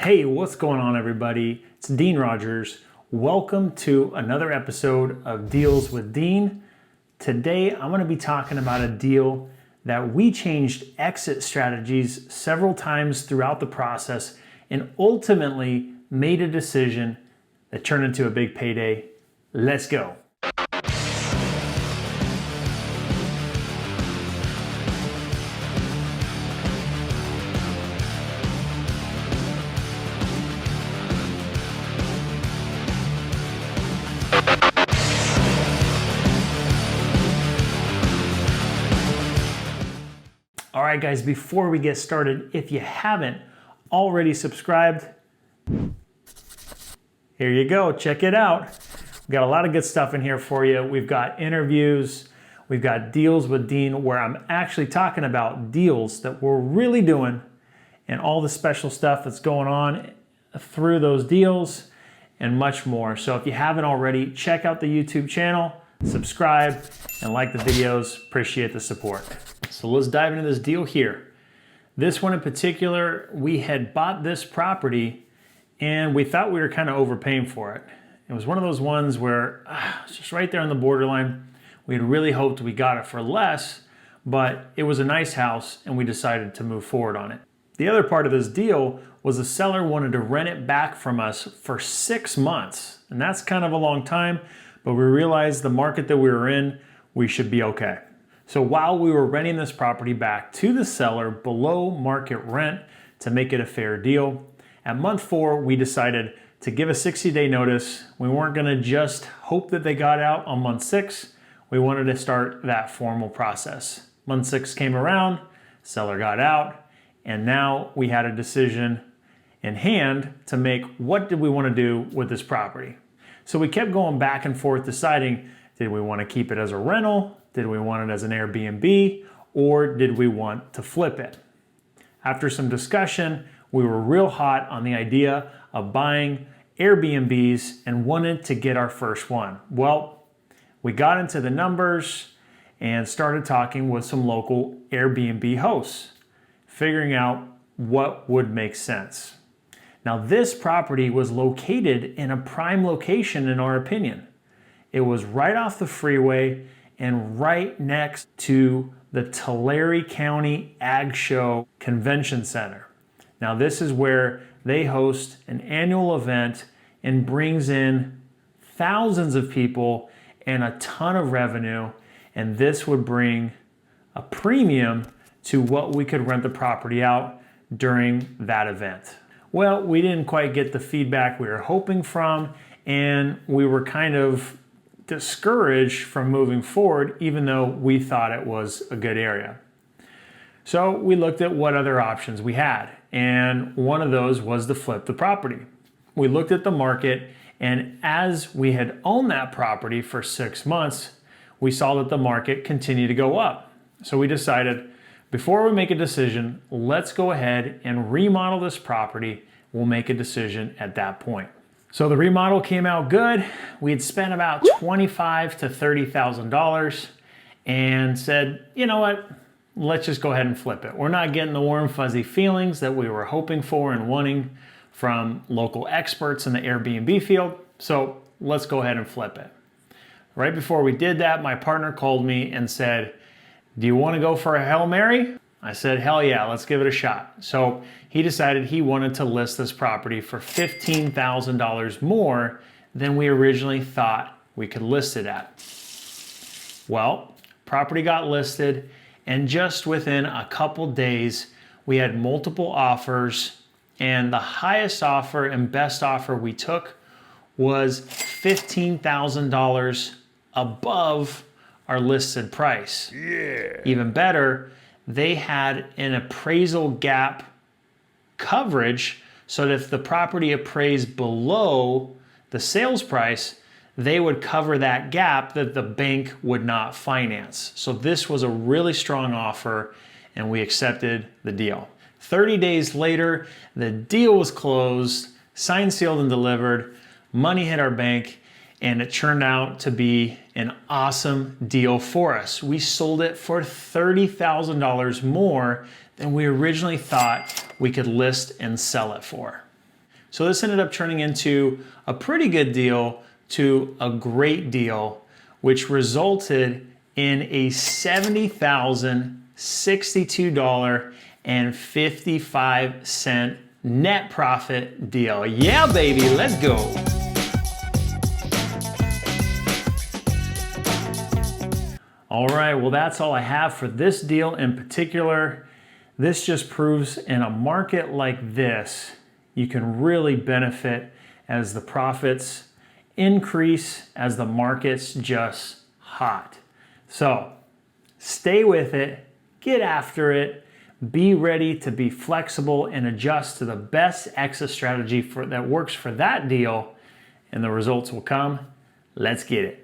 Hey, what's going on, everybody? It's Dean Rogers. Welcome to another episode of Deals with Dean. Today, I'm going to be talking about a deal that we changed exit strategies several times throughout the process and ultimately made a decision that turned into a big payday. Let's go. All right, guys, before we get started, if you haven't already subscribed, here you go, check it out. We've got a lot of good stuff in here for you. We've got interviews, we've got Deals with Dean, where I'm actually talking about deals that we're really doing and all the special stuff that's going on through those deals and much more. So if you haven't already, check out the YouTube channel, subscribe, and like the videos. Appreciate the support. So let's dive into this deal here. This one in particular, we had bought this property and we thought we were kind of overpaying for it. It was one of those ones where it's just right there on the borderline. We had really hoped we got it for less, but it was a nice house and we decided to move forward on it. The other part of this deal was the seller wanted to rent it back from us for 6 months. And that's kind of a long time, but we realized the market that we were in, we should be okay. So while we were renting this property back to the seller below market rent to make it a fair deal, at month 4, we decided to give a 60-day notice. We weren't gonna just hope that they got out on month 6. We wanted to start that formal process. Month 6 came around, seller got out, and now we had a decision in hand to make what did we wanna do with this property. So we kept going back and forth deciding, did we wanna keep it as a rental? Did we want it as an Airbnb, or did we want to flip it? After some discussion, we were real hot on the idea of buying Airbnbs and wanted to get our first one. Well, we got into the numbers and started talking with some local Airbnb hosts, figuring out what would make sense. Now, this property was located in a prime location in our opinion. It was right off the freeway and right next to the Tulare County Ag Show Convention Center. Now, this is where they host an annual event and brings in thousands of people and a ton of revenue, and this would bring a premium to what we could rent the property out during that event. Well, we didn't quite get the feedback we were hoping from, and we were kind of discouraged from moving forward, even though we thought it was a good area. So we looked at what other options we had, and one of those was to flip the property. We looked at the market, and as we had owned that property for 6 months, we saw that the market continued to go up. So we decided, before we make a decision, let's go ahead and remodel this property. We'll make a decision at that point. So the remodel came out good. We had spent about $25,000 to $30,000 and said, you know what, let's just go ahead and flip it. We're not getting the warm fuzzy feelings that we were hoping for and wanting from local experts in the Airbnb field, so let's go ahead and flip it. Right before we did that, my partner called me and said, do you want to go for a Hail Mary? I said, hell yeah, let's give it a shot. So he decided he wanted to list this property for $15,000 more than we originally thought we could list it at. Well, property got listed, and just within a couple days, we had multiple offers, and the highest offer and best offer we took was $15,000 above our listed price. Yeah. Even better, they had an appraisal gap coverage, so that if the property appraised below the sales price, they would cover that gap that the bank would not finance. So this was a really strong offer, and we accepted the deal. 30 days later, the deal was closed, signed, sealed, and delivered. Money hit our bank, and it turned out to be an awesome deal for us. We sold it for $30,000 more than we originally thought we could list and sell it for. So this ended up turning into a pretty good deal to a great deal, which resulted in a $70,062.55 net profit deal. Yeah, baby, let's go. All right, well, that's all I have for this deal in particular. This just proves in a market like this, you can really benefit as the profits increase, as the market's just hot. So stay with it, get after it, be ready to be flexible and adjust to the best exit strategy that works for that deal, and the results will come. Let's get it.